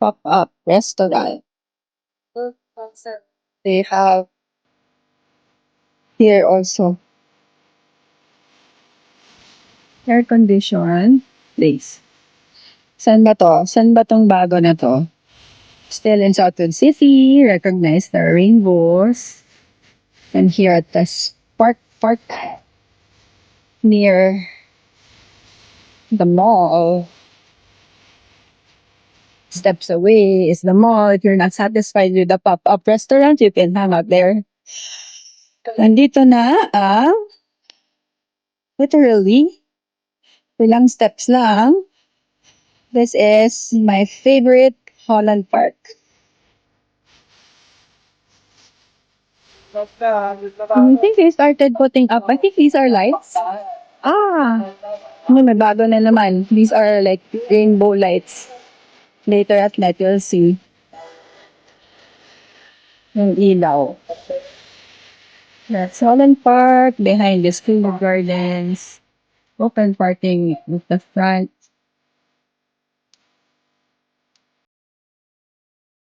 Pop-up restaurant. They have here also air condition place. Saan ba to? Saan ba tong bago na to? Still in Southwood City, recognize the rainbows. And here at the park near the mall. Steps away is the mall. If you're not satisfied with the pop-up restaurant, you can hang out there. Nandito na ang literally ilang steps lang. This is my favorite Holland Park. I think they started putting up, I think these are lights. May bago na naman. These are like rainbow lights. Later at night, you'll see yung ilaw. That's Holland Park. Behind is Field Gardens. Open parking at the front.